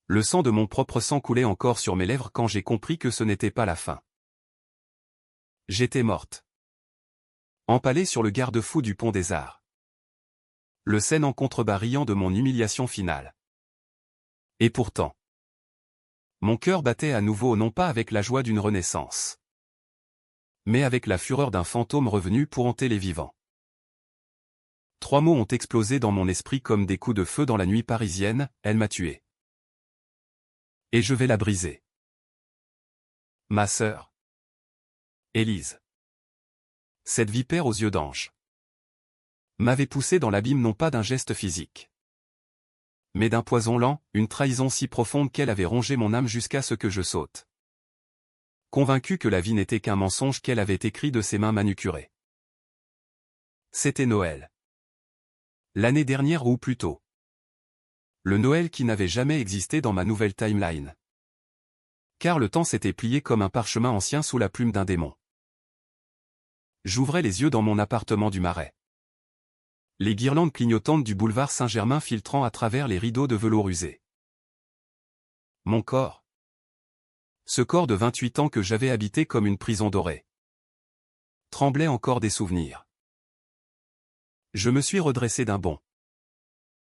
Le sang de mon propre sang coulait encore sur mes lèvres quand j'ai compris que ce n'était pas la fin. J'étais morte. Empalée sur le garde-fou du pont des Arts. Le scène en contrebas riant de mon humiliation finale. Et pourtant, mon cœur battait à nouveau non pas avec la joie d'une renaissance, mais avec la fureur d'un fantôme revenu pour hanter les vivants. 3 mots ont explosé dans mon esprit comme des coups de feu dans la nuit parisienne, elle m'a tué. Et je vais la briser. Ma sœur. Élise. Cette vipère aux yeux d'ange m'avait poussé dans l'abîme non pas d'un geste physique, mais d'un poison lent, une trahison si profonde qu'elle avait rongé mon âme jusqu'à ce que je saute. Convaincu que la vie n'était qu'un mensonge qu'elle avait écrit de ses mains manucurées. C'était Noël. L'année dernière ou plus tôt. Le Noël qui n'avait jamais existé dans ma nouvelle timeline. Car le temps s'était plié comme un parchemin ancien sous la plume d'un démon. J'ouvrais les yeux dans mon appartement du Marais. Les guirlandes clignotantes du boulevard Saint-Germain filtrant à travers les rideaux de velours usé. Mon corps. Ce corps de 28 ans que j'avais habité comme une prison dorée. Tremblait encore des souvenirs. Je me suis redressé d'un bond.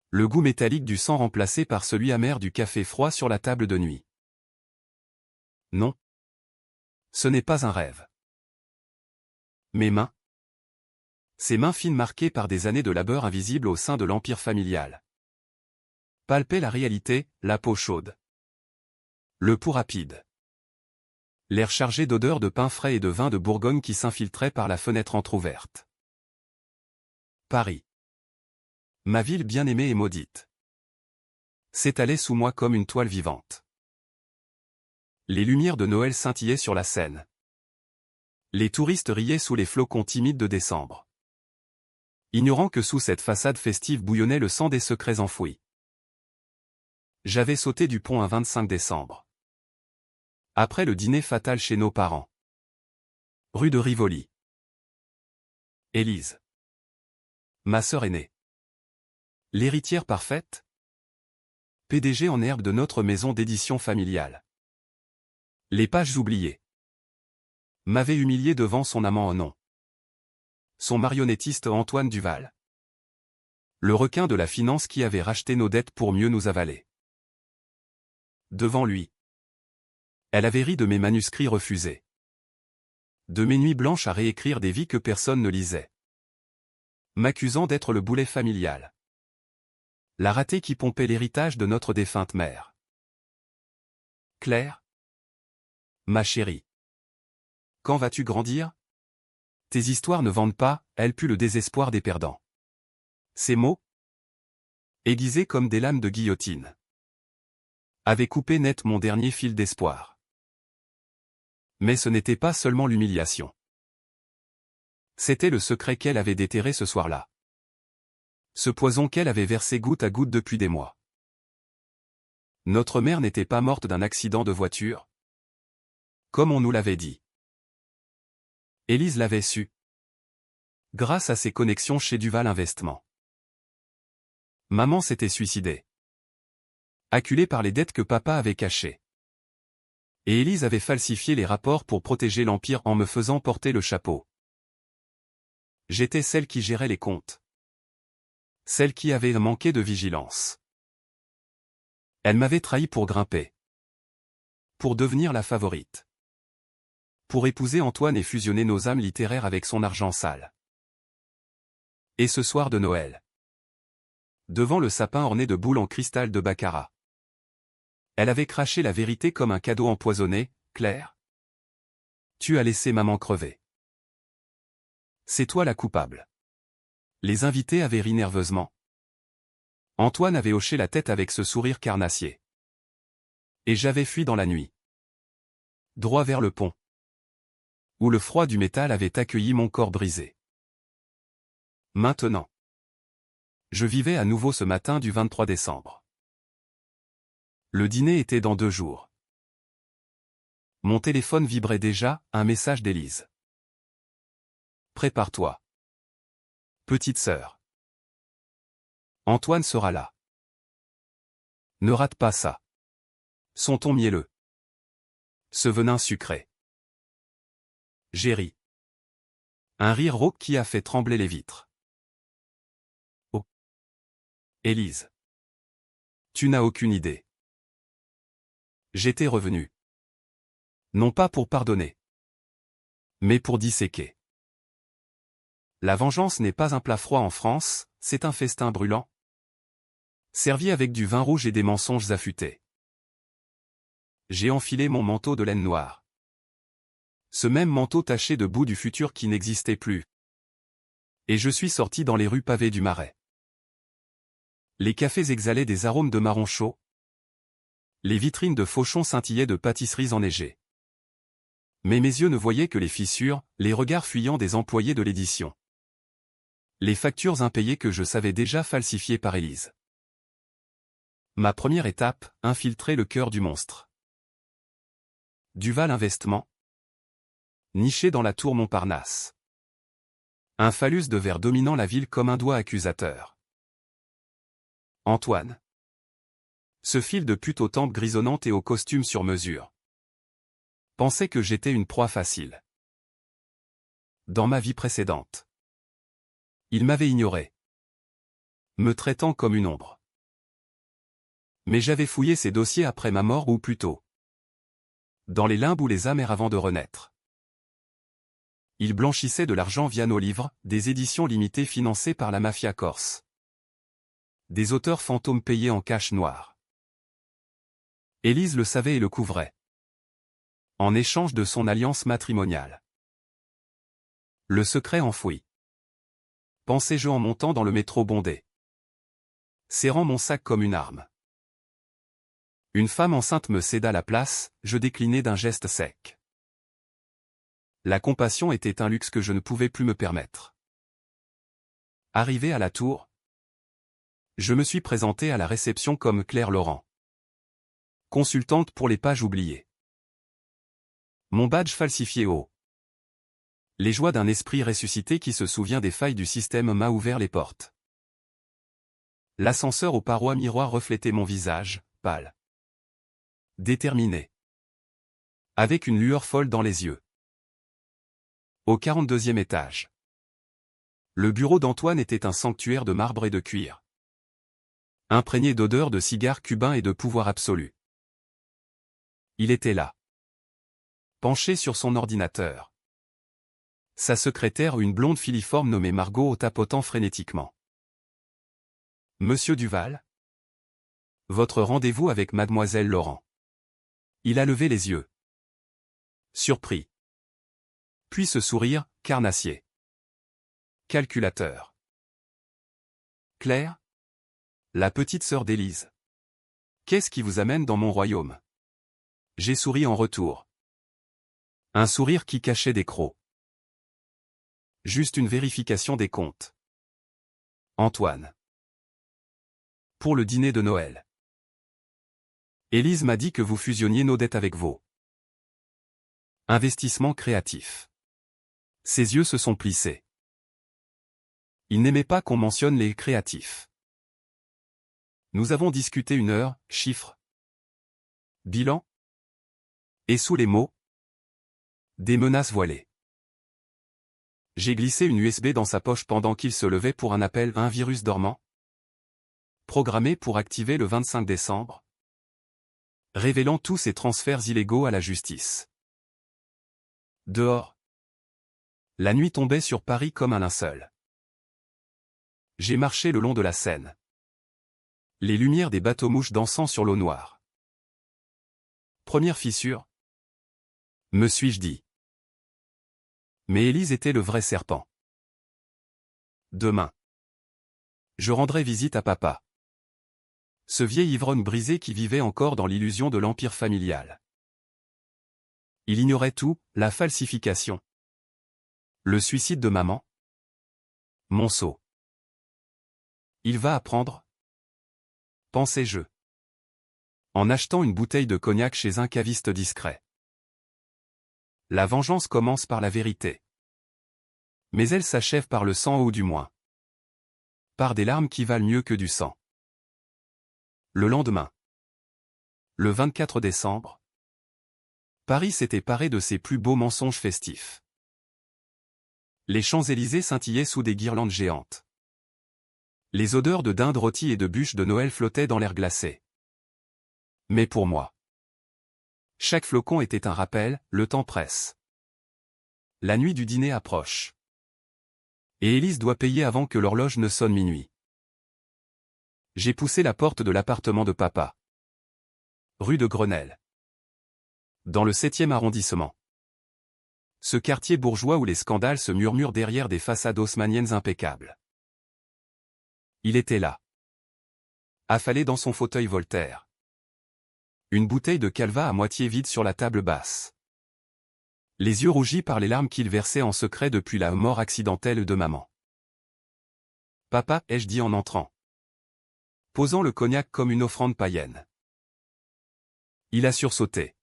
Le goût métallique du sang remplacé par celui amer du café froid sur la table de nuit. Non. Ce n'est pas un rêve. Mes mains. Ces mains fines marquées par des années de labeur invisible au sein de l'empire familial. Palpaient la réalité, la peau chaude. Le pouls rapide. L'air chargé d'odeurs de pain frais et de vin de Bourgogne qui s'infiltrait par la fenêtre entr'ouverte. Paris. Ma ville bien-aimée et maudite. S'étalait sous moi comme une toile vivante. Les lumières de Noël scintillaient sur la Seine. Les touristes riaient sous les flocons timides de décembre. Ignorant que sous cette façade festive bouillonnait le sang des secrets enfouis. J'avais sauté du pont un 25 décembre. Après le dîner fatal chez nos parents. Rue de Rivoli. Élise. Ma sœur aînée. L'héritière parfaite. PDG en herbe de notre maison d'édition familiale. Les pages oubliées. M'avait humilié devant son amant en nom. Son marionnettiste Antoine Duval. Le requin de la finance qui avait racheté nos dettes pour mieux nous avaler. Devant lui. Elle avait ri de mes manuscrits refusés. De mes nuits blanches à réécrire des vies que personne ne lisait. M'accusant d'être le boulet familial. La ratée qui pompait l'héritage de notre défunte mère. Claire. Ma chérie. Quand vas-tu grandir? Tes histoires ne vendent pas, elles puent le désespoir des perdants. Ces mots, aiguisés comme des lames de guillotine, avaient coupé net mon dernier fil d'espoir. Mais ce n'était pas seulement l'humiliation. C'était le secret qu'elle avait déterré ce soir-là. Ce poison qu'elle avait versé goutte à goutte depuis des mois. Notre mère n'était pas morte d'un accident de voiture, comme on nous l'avait dit. Élise l'avait su. Grâce à ses connexions chez Duval Investissement. Maman s'était suicidée. Acculée par les dettes que papa avait cachées. Et Élise avait falsifié les rapports pour protéger l'Empire en me faisant porter le chapeau. J'étais celle qui gérait les comptes. Celle qui avait manqué de vigilance. Elle m'avait trahi pour grimper. Pour devenir la favorite. Pour épouser Antoine et fusionner nos âmes littéraires avec son argent sale. Et ce soir de Noël. Devant le sapin orné de boules en cristal de baccarat. Elle avait craché la vérité comme un cadeau empoisonné, Claire. Tu as laissé maman crever. C'est toi la coupable. Les invités avaient ri nerveusement. Antoine avait hoché la tête avec ce sourire carnassier. Et j'avais fui dans la nuit. Droit vers le pont. Où le froid du métal avait accueilli mon corps brisé. Maintenant. Je vivais à nouveau ce matin du 23 décembre. Le dîner était dans 2 jours. Mon téléphone vibrait déjà, un message d'Élise. Prépare-toi. Petite sœur. Antoine sera là. Ne rate pas ça. Son ton mielleux. Ce venin sucré. J'ai ri. Un rire rauque qui a fait trembler les vitres. Oh. Élise. Tu n'as aucune idée. J'étais revenu. Non pas pour pardonner, mais pour disséquer. La vengeance n'est pas un plat froid en France, c'est un festin brûlant. Servi avec du vin rouge et des mensonges affûtés. J'ai enfilé mon manteau de laine noire. Ce même manteau taché de boue du futur qui n'existait plus. Et je suis sorti dans les rues pavées du Marais. Les cafés exhalaient des arômes de marron chaud. Les vitrines de Fauchon scintillaient de pâtisseries enneigées. Mais mes yeux ne voyaient que les fissures, les regards fuyants des employés de l'édition. Les factures impayées que je savais déjà falsifiées par Élise. Ma première étape, infiltrer le cœur du monstre. Duval Investissement. Niché dans la tour Montparnasse. Un phallus de verre dominant la ville comme un doigt accusateur. Antoine. Ce fil de pute aux tempes grisonnantes et au costume sur mesure. Pensait que j'étais une proie facile. Dans ma vie précédente. Il m'avait ignoré. Me traitant comme une ombre. Mais j'avais fouillé ses dossiers après ma mort ou plutôt. Dans les limbes ou les amers avant de renaître. Il blanchissait de l'argent via nos livres, des éditions limitées financées par la mafia corse. Des auteurs fantômes payés en cash noir. Élise le savait et le couvrait. En échange de son alliance matrimoniale. Le secret enfoui. Pensais-je en montant dans le métro bondé. Serrant mon sac comme une arme. Une femme enceinte me céda la place, je déclinai d'un geste sec. La compassion était un luxe que je ne pouvais plus me permettre. Arrivé à la tour, je me suis présenté à la réception comme Claire Laurent. Consultante pour les pages oubliées. Mon badge falsifié haut. Les joies d'un esprit ressuscité qui se souvient des failles du système m'a ouvert les portes. L'ascenseur aux parois miroirs reflétait mon visage, pâle. Déterminé. Avec une lueur folle dans les yeux. Au 42e étage. Le bureau d'Antoine était un sanctuaire de marbre et de cuir. Imprégné d'odeurs de cigares cubains et de pouvoir absolu. Il était là. Penché sur son ordinateur. Sa secrétaire, une blonde filiforme nommée Margot, au tapotant frénétiquement. Monsieur Duval? Votre rendez-vous avec mademoiselle Laurent. Il a levé les yeux. Surpris. Puis ce sourire, carnassier. Calculateur. Claire? La petite sœur d'Élise. Qu'est-ce qui vous amène dans mon royaume? J'ai souri en retour. Un sourire qui cachait des crocs. Juste une vérification des comptes. Antoine. Pour le dîner de Noël. Élise m'a dit que vous fusionniez nos dettes avec vos. Investissement créatif. Ses yeux se sont plissés. Il n'aimait pas qu'on mentionne les créatifs. Nous avons discuté 1 heure, chiffres. Bilan. Et sous les mots. Des menaces voilées. J'ai glissé une USB dans sa poche pendant qu'il se levait pour un appel, un virus dormant. Programmé pour activer le 25 décembre. Révélant tous ces transferts illégaux à la justice. Dehors. La nuit tombait sur Paris comme un linceul. J'ai marché le long de la Seine. Les lumières des bateaux-mouches dansant sur l'eau noire. Première fissure. Me suis-je dit. Mais Élise était le vrai serpent. Demain. Je rendrai visite à papa. Ce vieil ivrogne brisé qui vivait encore dans l'illusion de l'empire familial. Il ignorait tout, la falsification. Le suicide de maman. Monceau. Il va apprendre. Pensais-je. En achetant une bouteille de cognac chez un caviste discret. La vengeance commence par la vérité. Mais elle s'achève par le sang ou du moins. Par des larmes qui valent mieux que du sang. Le lendemain. Le 24 décembre, Paris s'était paré de ses plus beaux mensonges festifs. Les Champs-Élysées scintillaient sous des guirlandes géantes. Les odeurs de dinde rôtie et de bûches de Noël flottaient dans l'air glacé. Mais pour moi, chaque flocon était un rappel, le temps presse. La nuit du dîner approche. Et Élise doit payer avant que l'horloge ne sonne minuit. J'ai poussé la porte de l'appartement de papa. Rue de Grenelle. Dans le 7e arrondissement. Ce quartier bourgeois où les scandales se murmurent derrière des façades haussmanniennes impeccables. Il était là. Affalé dans son fauteuil Voltaire. Une bouteille de Calva à moitié vide sur la table basse. Les yeux rougis par les larmes qu'il versait en secret depuis la mort accidentelle de maman. Papa, ai-je dit en entrant. Posant le cognac comme une offrande païenne. Il a sursauté.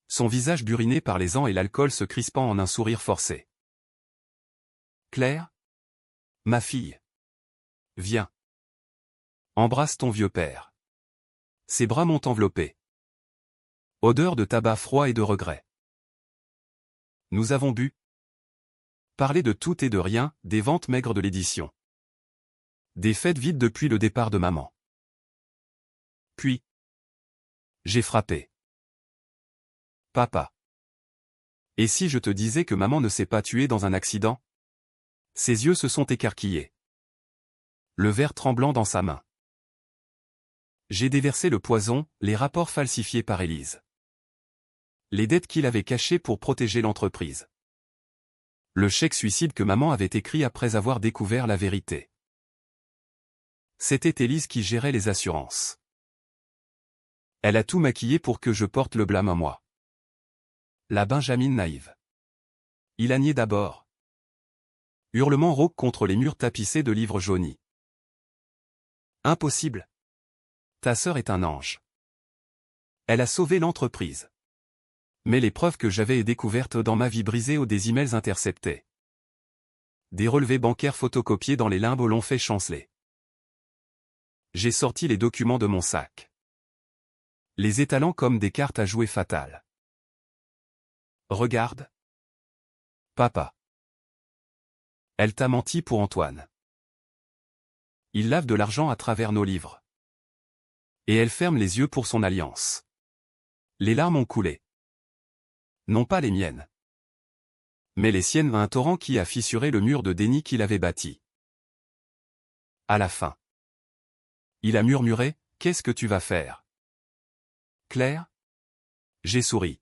Son visage buriné par les ans et l'alcool se crispant en un sourire forcé. Claire? Ma fille. Viens. Embrasse ton vieux père. Ses bras m'ont enveloppé. Odeur de tabac froid et de regret. Nous avons bu. Parlé de tout et de rien, des ventes maigres de l'édition. Des fêtes vides depuis le départ de maman. Puis, j'ai frappé. Papa. Et si je te disais que maman ne s'est pas tuée dans un accident? Ses yeux se sont écarquillés. Le verre tremblant dans sa main. J'ai déversé le poison, les rapports falsifiés par Élise. Les dettes qu'il avait cachées pour protéger l'entreprise. Le chèque suicide que maman avait écrit après avoir découvert la vérité. C'était Élise qui gérait les assurances. Elle a tout maquillé pour que je porte le blâme à moi. La Benjamine naïve. Il a nié d'abord. Hurlement rauque contre les murs tapissés de livres jaunis. Impossible. Ta sœur est un ange. Elle a sauvé l'entreprise. Mais les preuves que j'avais découvertes dans ma vie brisée ou des emails interceptés. Des relevés bancaires photocopiés dans les limbes l'ont fait chanceler. J'ai sorti les documents de mon sac. Les étalant comme des cartes à jouer fatales. Regarde. Papa. Elle t'a menti pour Antoine. Il lave de l'argent à travers nos livres. Et elle ferme les yeux pour son alliance. Les larmes ont coulé. Non pas les miennes. Mais les siennes, un torrent qui a fissuré le mur de déni qu'il avait bâti. À la fin. Il a murmuré, « Qu'est-ce que tu vas faire? Claire ?» J'ai souri.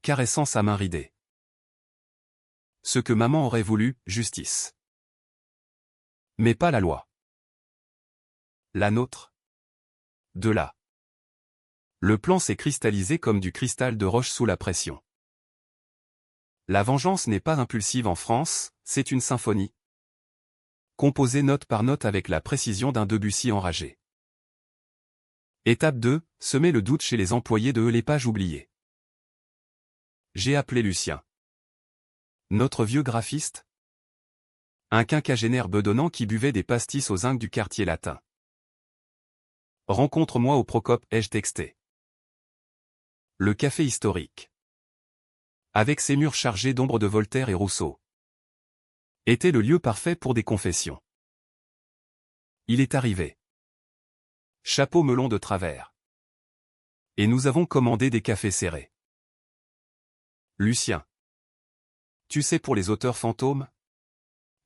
Caressant sa main ridée. Ce que maman aurait voulu, justice. Mais pas la loi. La nôtre. De là. Le plan s'est cristallisé comme du cristal de roche sous la pression. La vengeance n'est pas impulsive en France, c'est une symphonie. Composée note par note avec la précision d'un Debussy enragé. Étape 2, semer le doute chez les employés de Les Pages oubliées. J'ai appelé Lucien. Notre vieux graphiste. Un quinquagénaire bedonnant qui buvait des pastis aux zinc du quartier latin. Rencontre-moi au Procope, ai-je texté. Le café historique. Avec ses murs chargés d'ombres de Voltaire et Rousseau. Était le lieu parfait pour des confessions. Il est arrivé. Chapeau melon de travers. Et nous avons commandé des cafés serrés. Lucien. Tu sais pour les auteurs fantômes?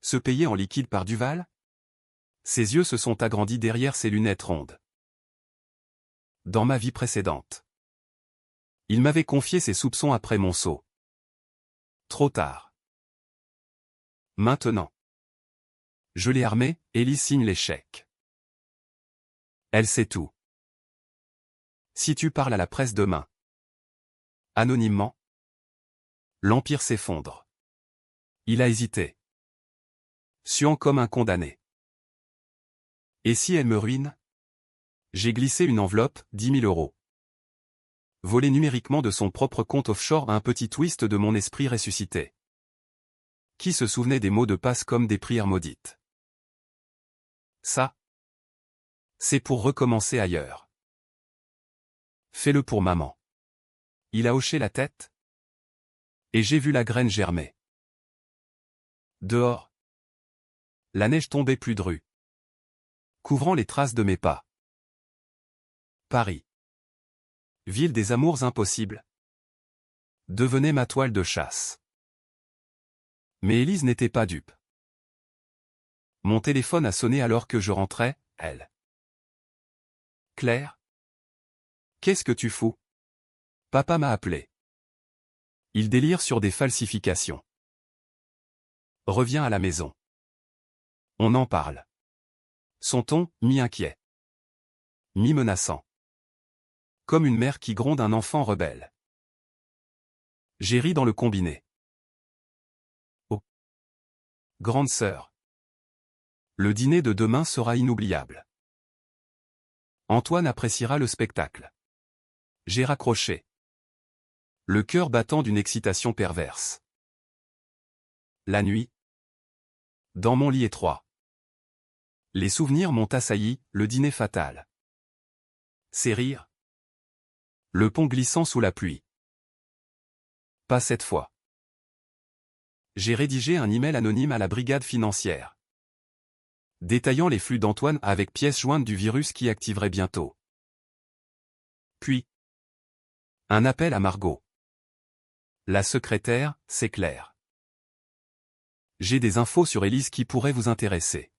Se payer en liquide par Duval? Ses yeux se sont agrandis derrière ses lunettes rondes. Dans ma vie précédente. Il m'avait confié ses soupçons après mon saut. Trop tard. Maintenant. Je l'ai armé, Élise signe les chèques. Elle sait tout. Si tu parles à la presse demain. Anonymement. L'empire s'effondre. Il a hésité. Suant comme un condamné. Et si elle me ruine? J'ai glissé une enveloppe, 10 000 €. Volé numériquement de son propre compte offshore à un petit twist de mon esprit ressuscité. Qui se souvenait des mots de passe comme des prières maudites? Ça. C'est pour recommencer ailleurs. Fais-le pour maman. Il a hoché la tête. Et j'ai vu la graine germer. Dehors. La neige tombait plus drue, couvrant les traces de mes pas. Paris. Ville des amours impossibles. Devenait ma toile de chasse. Mais Élise n'était pas dupe. Mon téléphone a sonné alors que je rentrais, elle. Claire? Qu'est-ce que tu fous? Papa m'a appelé. Il délire sur des falsifications. Reviens à la maison. On en parle. Son ton, mi-inquiet. Mi-menaçant. Comme une mère qui gronde un enfant rebelle. J'ai ri dans le combiné. Oh. Grande sœur. Le dîner de demain sera inoubliable. Antoine appréciera le spectacle. J'ai raccroché. Le cœur battant d'une excitation perverse. La nuit. Dans mon lit étroit. Les souvenirs m'ont assailli, le dîner fatal. Ses rires. Le pont glissant sous la pluie. Pas cette fois. J'ai rédigé un email anonyme à la brigade financière. Détaillant les flux d'Antoine avec pièce jointe du virus qui activerait bientôt. Puis. Un appel à Margot. La secrétaire, c'est Claire. J'ai des infos sur Élise qui pourraient vous intéresser.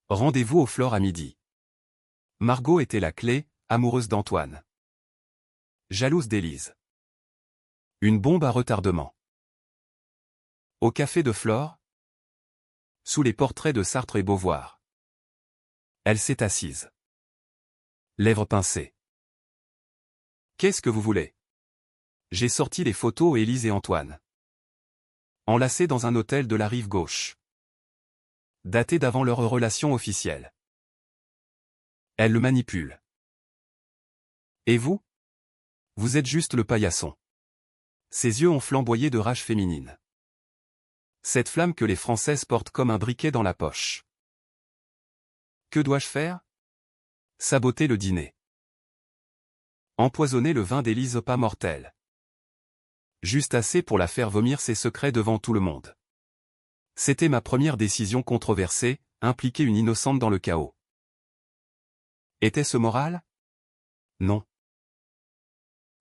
Rendez-vous au Flore à midi. Margot était la clé, amoureuse d'Antoine. Jalouse d'Élise. Une bombe à retardement. Au café de Flore. Sous les portraits de Sartre et Beauvoir. Elle s'est assise. Lèvres pincées. Qu'est-ce que vous voulez? J'ai sorti les photos Élise et Antoine. Enlacés dans un hôtel de la rive gauche. Daté d'avant leur relation officielle. Elle le manipule. Et vous? Vous êtes juste le paillasson. Ses yeux ont flamboyé de rage féminine. Cette flamme que les Françaises portent comme un briquet dans la poche. Que dois-je faire? Saboter le dîner. Empoisonner le vin d'Élise pas mortel. Juste assez pour la faire vomir ses secrets devant tout le monde. C'était ma première décision controversée, impliquer une innocente dans le chaos. Était-ce moral? Non.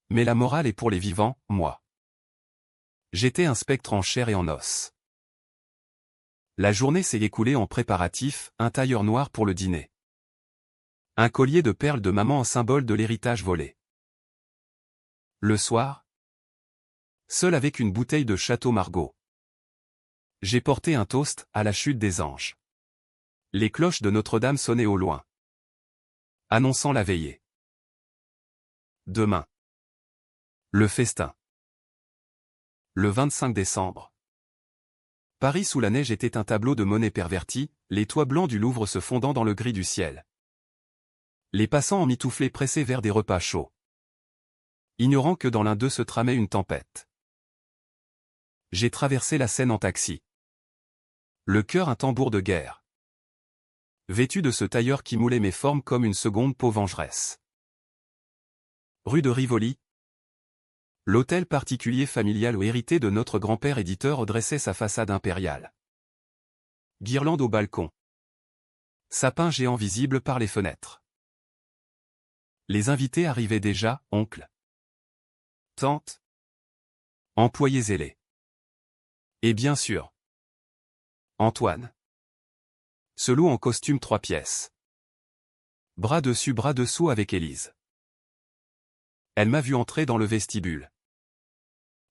Mais la morale est pour les vivants, moi. J'étais un spectre en chair et en os. La journée s'est écoulée en préparatifs, un tailleur noir pour le dîner. Un collier de perles de maman en symbole de l'héritage volé. Le soir, seul avec une bouteille de Château Margaux. J'ai porté un toast à la chute des anges. Les cloches de Notre-Dame sonnaient au loin, annonçant la veillée. Demain. Le festin. Le 25 décembre. Paris sous la neige était un tableau de Monet perverti, les toits blancs du Louvre se fondant dans le gris du ciel. Les passants emmitouflés pressés vers des repas chauds. Ignorant que dans l'un d'eux se tramait une tempête. J'ai traversé la Seine en taxi. Le cœur un tambour de guerre. Vêtu de ce tailleur qui moulait mes formes comme une seconde peau vengeresse. Rue de Rivoli. L'hôtel particulier familial ou hérité de notre grand-père éditeur redressait sa façade impériale. Guirlande au balcon. Sapin géant visible par les fenêtres. Les invités arrivaient déjà, oncle. Tante. Employés zélés. Et bien sûr. Antoine. Ce loup en costume 3 pièces. Bras dessus bras dessous avec Élise. Elle m'a vu entrer dans le vestibule.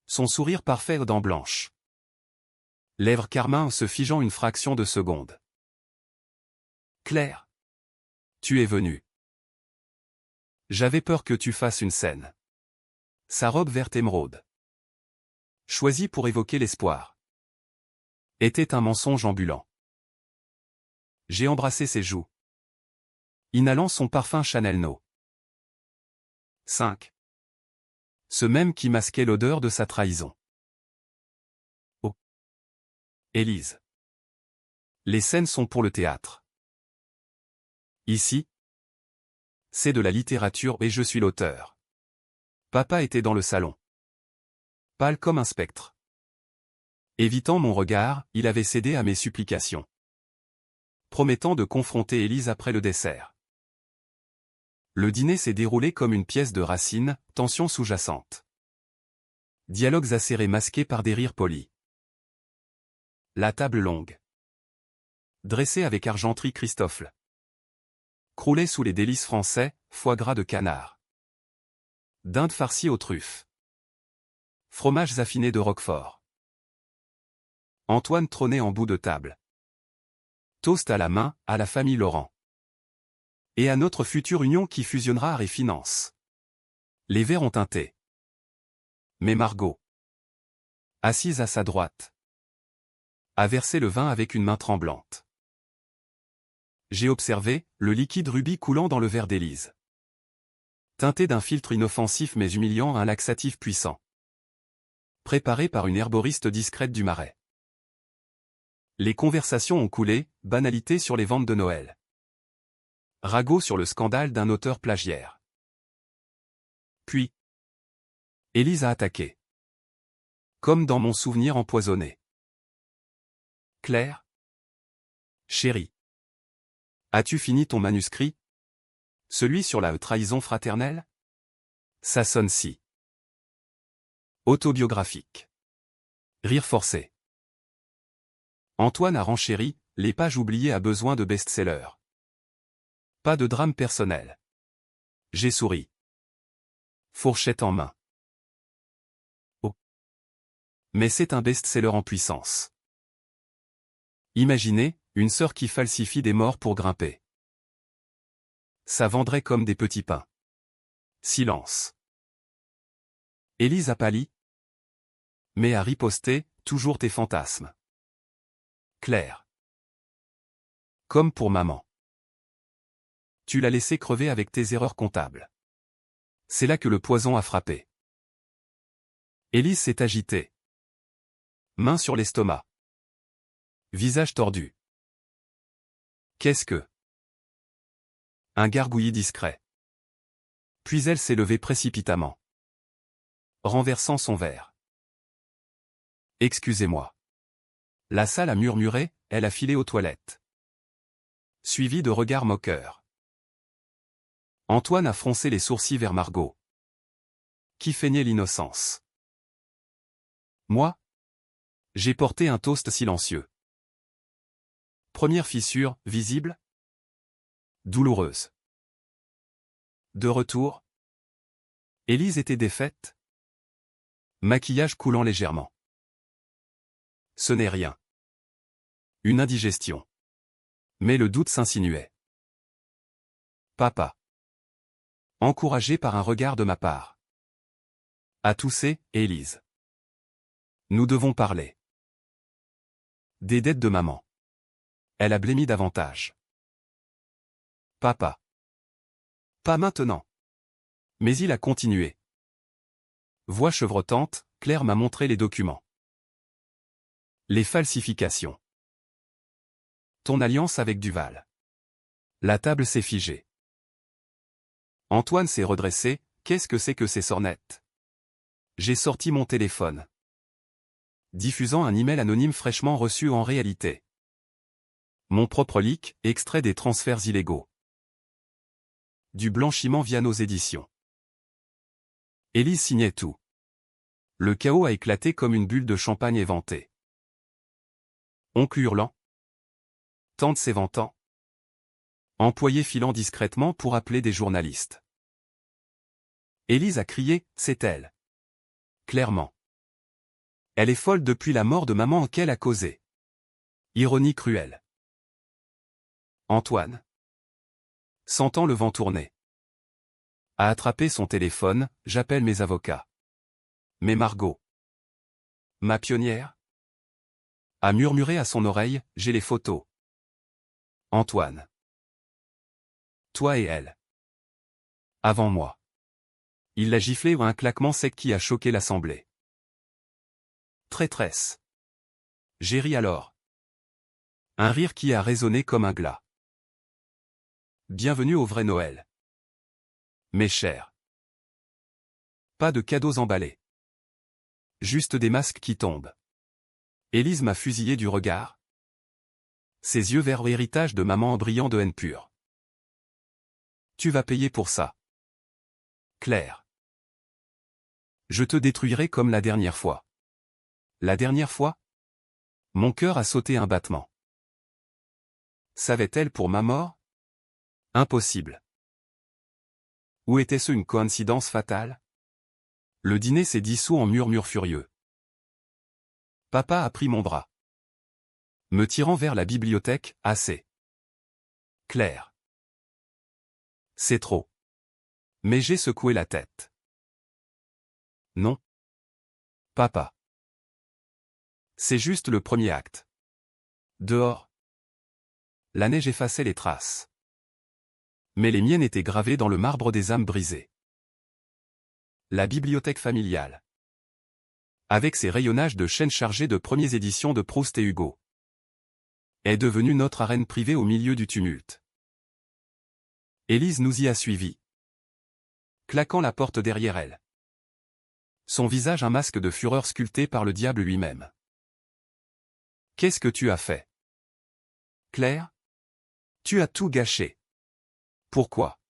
Son sourire parfait aux dents blanches. Lèvres carmin se figeant une fraction de seconde. Claire. Tu es venue. J'avais peur que tu fasses une scène. Sa robe verte émeraude, choisie pour évoquer l'espoir, était un mensonge ambulant. J'ai embrassé ses joues, inhalant son parfum Chanel No. 5. Ce même qui masquait l'odeur de sa trahison. Oh. Élise. Les scènes sont pour le théâtre. Ici, C'est de la littérature et je suis l'auteur. Papa était dans le salon. Pâle comme un spectre. Évitant mon regard, il avait cédé à mes supplications. Promettant de confronter Élise après le dessert. Le dîner s'est déroulé comme une pièce de Racine, tension sous-jacente. Dialogues acérés masqués par des rires polis. La table longue. Dressée avec argenterie Christoffel. Croulée sous les délices français, foie gras de canard. Dinde farcie aux truffes. Fromages affinés de Roquefort. Antoine trônait en bout de table. Toast à la main, à la famille Laurent. Et à notre future union qui fusionnera art et finance. Les verres ont teinté. Mais Margot, assise à sa droite, a versé le vin avec une main tremblante. J'ai observé, le liquide rubis coulant dans le verre d'Élise. Teinté d'un filtre inoffensif mais humiliant, un laxatif puissant. Préparé par une herboriste discrète du Marais. Les conversations ont coulé, banalité sur les ventes de Noël. Ragot sur le scandale d'un auteur plagiaire. Puis, Élise a attaqué. Comme dans mon souvenir empoisonné. Claire? Chérie. As-tu fini ton manuscrit? Celui sur la trahison fraternelle? Ça sonne si. Autobiographique. Rire forcé. Antoine a renchéri, les pages oubliées à besoin de best-seller. Pas de drame personnel. J'ai souri. Fourchette en main. Oh. Mais c'est un best-seller en puissance. Imaginez, une sœur qui falsifie des morts pour grimper. Ça vendrait comme des petits pains. Silence. Élise a pâli. Mais a riposté, toujours tes fantasmes. Claire. Comme pour maman. Tu l'as laissé crever avec tes erreurs comptables. C'est là que le poison a frappé. Élise s'est agitée. Main sur l'estomac. Visage tordu. Qu'est-ce que? Un gargouillis discret. Puis elle s'est levée précipitamment. Renversant son verre. Excusez-moi. La salle a murmuré, elle a filé aux toilettes. Suivi de regards moqueurs. Antoine a froncé les sourcils vers Margot. Qui feignait l'innocence. Moi? J'ai porté un toast silencieux. Première fissure, visible? Douloureuse. De retour? Élise était défaite? Maquillage coulant légèrement. Ce n'est rien. Une indigestion. Mais le doute s'insinuait. Papa. Encouragé par un regard de ma part. A toussé, Élise. Nous devons parler. Des dettes de maman. Elle a blêmi davantage. Papa. Pas maintenant. Mais il a continué. Voix chevrotante, Claire m'a montré les documents. Les falsifications. Ton alliance avec Duval. La table s'est figée. Antoine s'est redressé, qu'est-ce que c'est que ces sornettes? J'ai sorti mon téléphone. Diffusant un email anonyme fraîchement reçu en réalité. Mon propre leak, extrait des transferts illégaux. Du blanchiment via nos éditions. Élise signait tout. Le chaos a éclaté comme une bulle de champagne éventée. Oncle hurlant. Tante s'éventant. Employé filant discrètement pour appeler des journalistes. Élise a crié, c'est elle. Clairement. Elle est folle depuis la mort de maman qu'elle a causée. Ironie cruelle. Antoine. Sentant le vent tourner. A attrapé son téléphone, j'appelle mes avocats. Mais Margot. Ma pionnière. A murmuré à son oreille, j'ai les photos. Antoine. Toi et elle. Avant moi. Il l'a giflé ou un claquement sec qui a choqué l'assemblée. Traîtresse. J'ai ri alors. Un rire qui a résonné comme un glas. Bienvenue au vrai Noël. Mes chers. Pas de cadeaux emballés. Juste des masques qui tombent. Élise m'a fusillé du regard. Ses yeux verts héritage de maman brillants de haine pure. Tu vas payer pour ça. Claire. Je te détruirai comme la dernière fois. La dernière fois? Mon cœur a sauté un battement. Savait-elle pour ma mort? Impossible. Ou était-ce une coïncidence fatale? Le dîner s'est dissous en murmures furieux. Papa a pris mon bras. Me tirant vers la bibliothèque, assez. Claire. C'est trop. Mais j'ai secoué la tête. Non. Papa. C'est juste le premier acte. Dehors. La neige effaçait les traces. Mais les miennes étaient gravées dans le marbre des âmes brisées. La bibliothèque familiale. Avec ses rayonnages de chaînes chargées de premières éditions de Proust et Hugo, est devenue notre arène privée au milieu du tumulte. Élise nous y a suivis, claquant la porte derrière elle. Son visage un masque de fureur sculpté par le diable lui-même. Qu'est-ce que tu as fait? Claire? Tu as tout gâché. Pourquoi?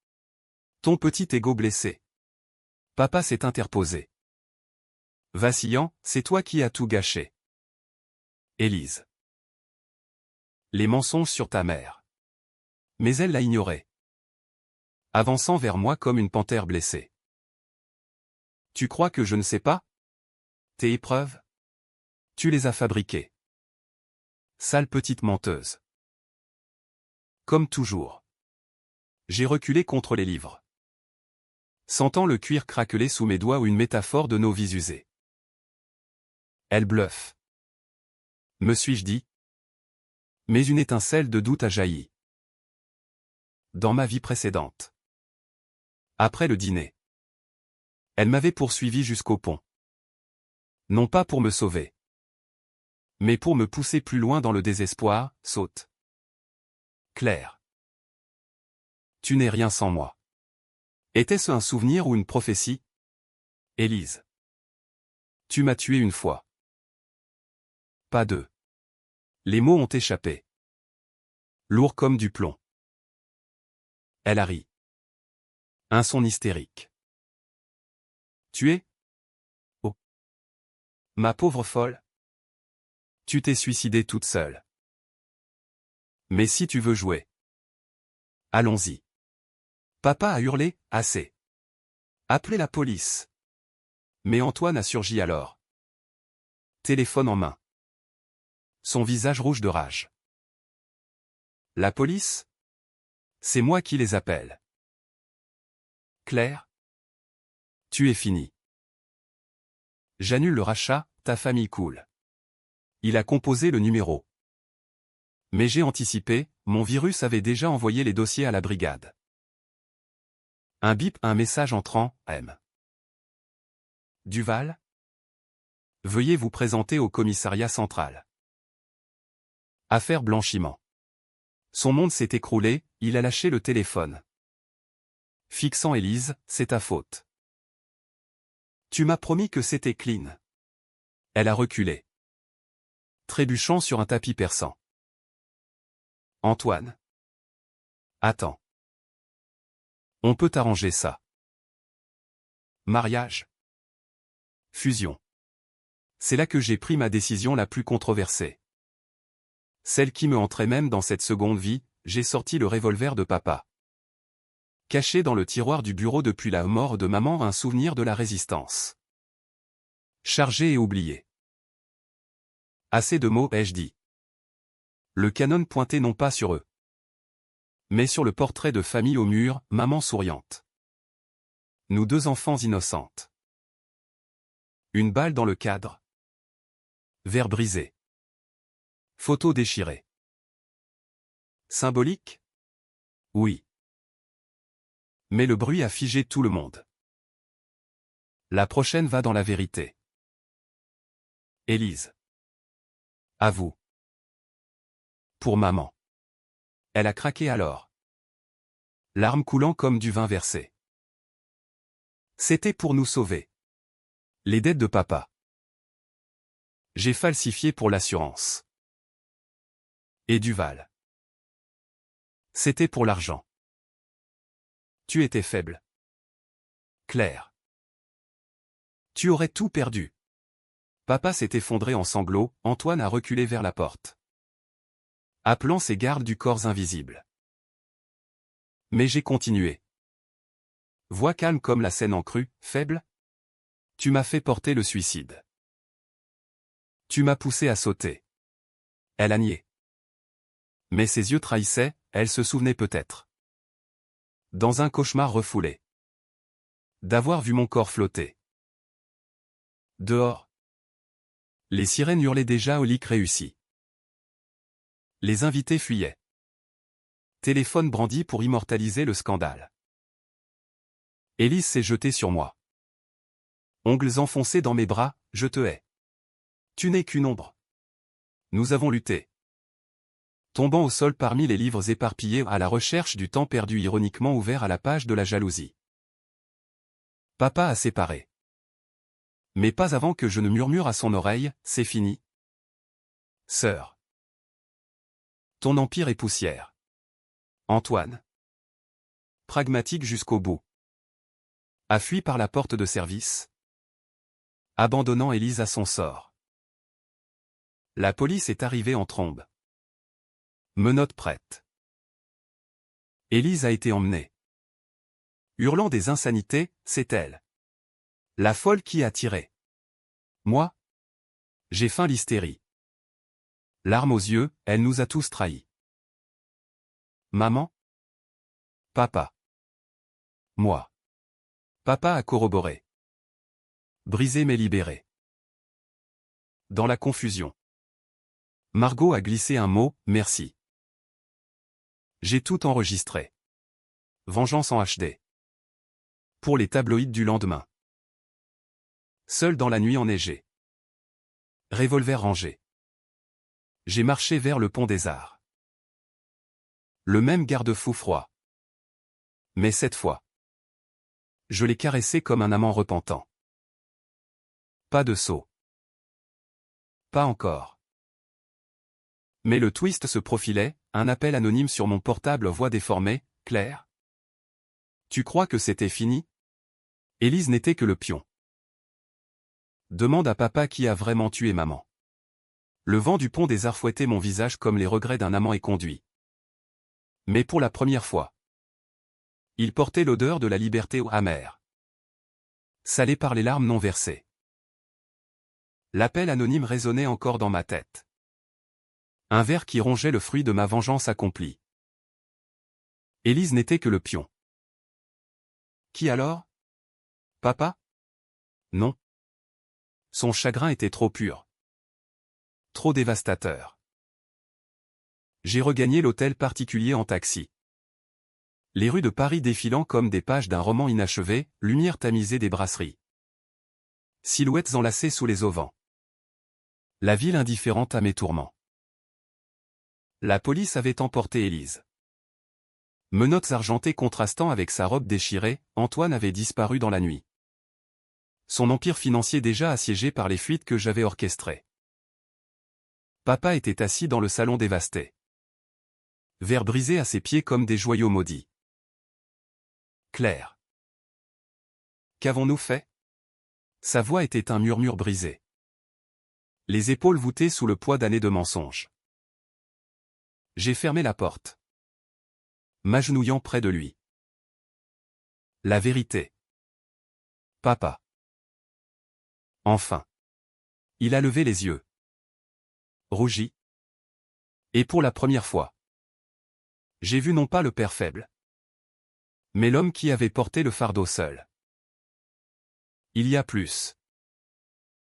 Ton petit ego blessé. Papa s'est interposé. Vacillant, c'est toi qui as tout gâché. Élise. Les mensonges sur ta mère. Mais elle l'a ignoré. Avançant vers moi comme une panthère blessée. Tu crois que je ne sais pas? Tes épreuves? Tu les as fabriquées. Sale petite menteuse. Comme toujours. J'ai reculé contre les livres. Sentant le cuir craqueler sous mes doigts ou une métaphore de nos vies usées. Elle bluffe. Me suis-je dit? Mais une étincelle de doute a jailli. Dans ma vie précédente. Après le dîner. Elle m'avait poursuivi jusqu'au pont. Non pas pour me sauver. Mais pour me pousser plus loin dans le désespoir, saute. Claire. Tu n'es rien sans moi. Était-ce un souvenir ou une prophétie? Élise. Tu m'as tué une fois. Pas deux. Les mots ont échappé. Lourd comme du plomb. Elle a ri. Un son hystérique. Tu es? Oh. Ma pauvre folle. Tu t'es suicidée toute seule. Mais si tu veux jouer. Allons-y. Papa a hurlé, assez. Appelez la police. Mais Antoine a surgi alors. Téléphone en main. Son visage rouge de rage. La police? C'est moi qui les appelle. Claire? Tu es fini. J'annule le rachat, ta famille coule. Il a composé le numéro. Mais j'ai anticipé, mon virus avait déjà envoyé les dossiers à la brigade. Un bip, un message entrant, M. Duval? Veuillez vous présenter au commissariat central. Affaire blanchiment. Son monde s'est écroulé, il a lâché le téléphone. Fixant Élise, c'est ta faute. Tu m'as promis que c'était clean. Elle a reculé. Trébuchant sur un tapis perçant. Antoine. Attends. On peut arranger ça. Mariage. Fusion. C'est là que j'ai pris ma décision la plus controversée. Celle qui me entrait même dans cette seconde vie, j'ai sorti le revolver de papa. Caché dans le tiroir du bureau depuis la mort de maman un souvenir de la résistance. Chargé et oublié. Assez de mots, ai-je dit. Le canon pointé non pas sur eux. Mais sur le portrait de famille au mur, maman souriante. Nous deux enfants innocentes. Une balle dans le cadre. Verre brisé. Photo déchirée. Symbolique? Oui. Mais le bruit a figé tout le monde. La prochaine va dans la vérité. Élise. À vous. Pour maman. Elle a craqué alors. Larmes coulant comme du vin versé. C'était pour nous sauver. Les dettes de papa. J'ai falsifié pour l'assurance. Et Duval. C'était pour l'argent. Tu étais faible. Claire. Tu aurais tout perdu. Papa s'est effondré en sanglots, Antoine a reculé vers la porte, appelant ses gardes du corps invisible. Mais j'ai continué. Voix calme comme la scène en crue, faible. Tu m'as fait porter le suicide. Tu m'as poussé à sauter. Elle a nié. Mais ses yeux trahissaient, elle se souvenait peut-être. Dans un cauchemar refoulé. D'avoir vu mon corps flotter. Dehors. Les sirènes hurlaient déjà au leak réussi. Les invités fuyaient. Téléphone brandi pour immortaliser le scandale. Élise s'est jetée sur moi. Ongles enfoncés dans mes bras, je te hais. Tu n'es qu'une ombre. Nous avons lutté. Tombant au sol parmi les livres éparpillés à la recherche du temps perdu ironiquement ouvert à la page de la jalousie. Papa a séparé. Mais pas avant que je ne murmure à son oreille, c'est fini. Sœur. Ton empire est poussière. Antoine. Pragmatique jusqu'au bout. A fui par la porte de service. Abandonnant Élise à son sort. La police est arrivée en trombe. Menottes prêtes. Élise a été emmenée. Hurlant des insanités, c'est elle. La folle qui a tiré. Moi? J'ai feint l'hystérie. Larmes aux yeux, elle nous a tous trahis. Maman? Papa. Moi. Papa a corroboré. Brisé mais libéré. Dans la confusion. Margot a glissé un mot, merci. J'ai tout enregistré. Vengeance en HD. Pour les tabloïds du lendemain. Seul dans la nuit enneigée. Revolver rangé. J'ai marché vers le pont des Arts. Le même garde-fou froid. Mais cette fois. Je l'ai caressé comme un amant repentant. Pas de saut. Pas encore. Mais le twist se profilait, un appel anonyme sur mon portable voix déformée, Claire. Tu crois que c'était fini? Élise n'était que le pion. Demande à papa qui a vraiment tué maman. Le vent du pont des Arts fouettait mon visage comme les regrets d'un amant éconduit. Mais pour la première fois. Il portait l'odeur de la liberté amère. Salé par les larmes non versées. L'appel anonyme résonnait encore dans ma tête. Un ver qui rongeait le fruit de ma vengeance accomplie. Élise n'était que le pion. Qui alors? Papa? Non. Son chagrin était trop pur. Trop dévastateur. J'ai regagné l'hôtel particulier en taxi. Les rues de Paris défilant comme des pages d'un roman inachevé, lumière tamisée des brasseries. Silhouettes enlacées sous les auvents. La ville indifférente à mes tourments. La police avait emporté Élise. Menottes argentées contrastant avec sa robe déchirée, Antoine avait disparu dans la nuit. Son empire financier déjà assiégé par les fuites que j'avais orchestrées. Papa était assis dans le salon dévasté. Verre brisé à ses pieds comme des joyaux maudits. Claire. Qu'avons-nous fait? Sa voix était un murmure brisé. Les épaules voûtées sous le poids d'années de mensonges. J'ai fermé la porte. M'agenouillant près de lui. La vérité. Papa. Enfin. Il a levé les yeux. Rougi. Et pour la première fois. J'ai vu non pas le père faible. Mais l'homme qui avait porté le fardeau seul. Il y a plus.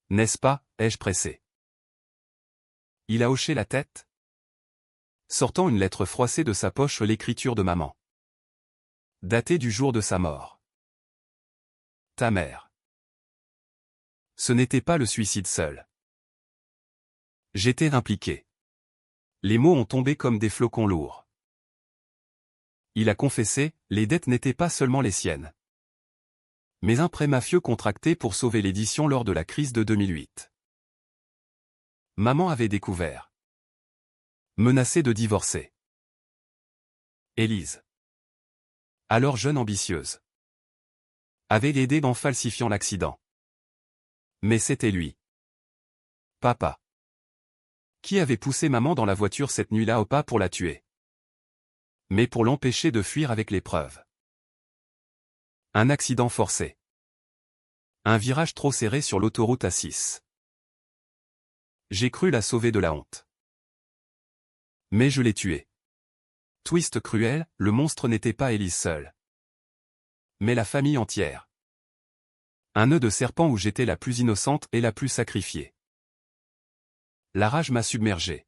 N'est-ce pas, ai-je pressé. Il a hoché la tête. Sortant une lettre froissée de sa poche l'écriture de maman. Datée du jour de sa mort. Ta mère. Ce n'était pas le suicide seul. J'étais impliqué. Les mots ont tombé comme des flocons lourds. Il a confessé, les dettes n'étaient pas seulement les siennes. Mais un prêt mafieux contracté pour sauver l'édition lors de la crise de 2008. Maman avait découvert. Menacée de divorcer. Élise, alors jeune ambitieuse, avait aidé en falsifiant l'accident. Mais c'était lui. Papa. Qui avait poussé maman dans la voiture cette nuit-là au pas pour la tuer. Mais pour l'empêcher de fuir avec les preuves. Un accident forcé. Un virage trop serré sur l'autoroute A6. J'ai cru la sauver de la honte. Mais je l'ai tuée. Twist cruel, le monstre n'était pas Élise seule. Mais la famille entière. Un nœud de serpent où j'étais la plus innocente et la plus sacrifiée. La rage m'a submergé.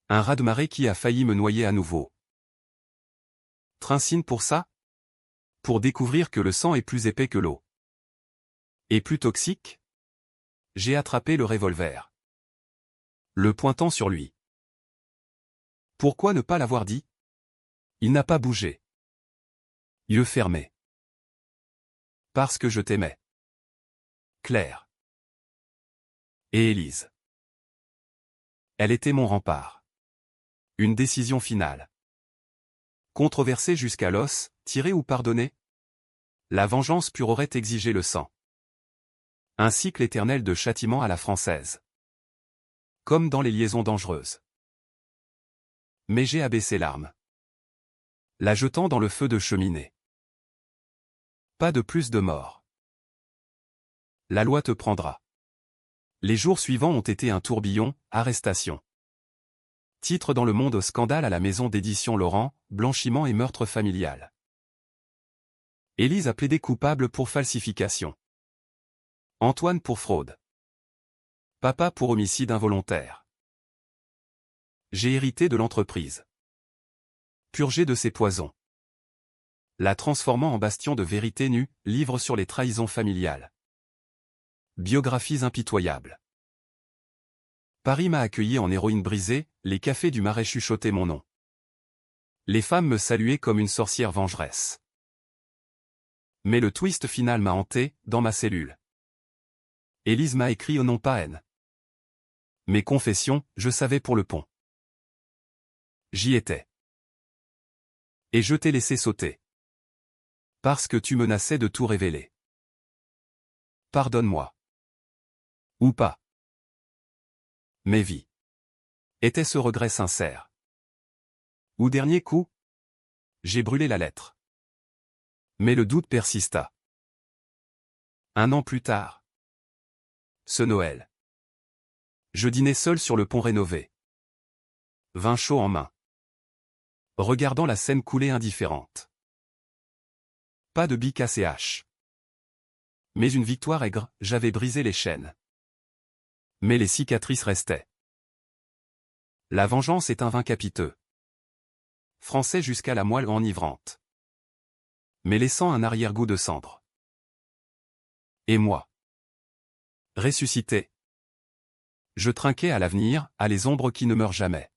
Un raz-de-marée qui a failli me noyer à nouveau. Trincine pour ça? Pour découvrir que le sang est plus épais que l'eau. Et plus toxique? J'ai attrapé le revolver. Le pointant sur lui. Pourquoi ne pas l'avoir dit? Il n'a pas bougé. Yeux fermés. Parce que je t'aimais. Claire. Et Élise. Elle était mon rempart. Une décision finale. Controversée jusqu'à l'os, tirer ou pardonner? La vengeance pure aurait exigé le sang. Un cycle éternel de châtiment à la française. Comme dans les liaisons dangereuses. Mais j'ai abaissé l'arme. La jetant dans le feu de cheminée. Pas de plus de morts. La loi te prendra. Les jours suivants ont été un tourbillon, arrestation. Titre dans Le Monde, scandale à la maison d'édition Laurent, blanchiment et meurtre familial. Élise a plaidé coupable pour falsification. Antoine pour fraude. Papa pour homicide involontaire. J'ai hérité de l'entreprise. Purgé de ses poisons. La transformant en bastion de vérité nue, livre sur les trahisons familiales. Biographies impitoyables. Paris m'a accueilli en héroïne brisée, les cafés du Marais chuchotaient mon nom. Les femmes me saluaient comme une sorcière vengeresse. Mais le twist final m'a hanté, dans ma cellule. Élise m'a écrit au nom pas haine. Mes confessions, je savais pour le pont. J'y étais. Et je t'ai laissé sauter. Parce que tu menaçais de tout révéler. Pardonne-moi. Ou pas. Mais vie. Était-ce regret sincère? Ou dernier coup? J'ai brûlé la lettre. Mais le doute persista. Un an plus tard. Ce Noël. Je dînais seul sur le pont rénové. Vin chaud en main. Regardant la scène couler indifférente. Pas de bic ACH. Mais une victoire aigre, j'avais brisé les chaînes. Mais les cicatrices restaient. La vengeance est un vin capiteux. Français jusqu'à la moelle enivrante. Mais laissant un arrière-goût de cendre. Et moi. Ressuscité. Je trinquais à l'avenir, à les ombres qui ne meurent jamais.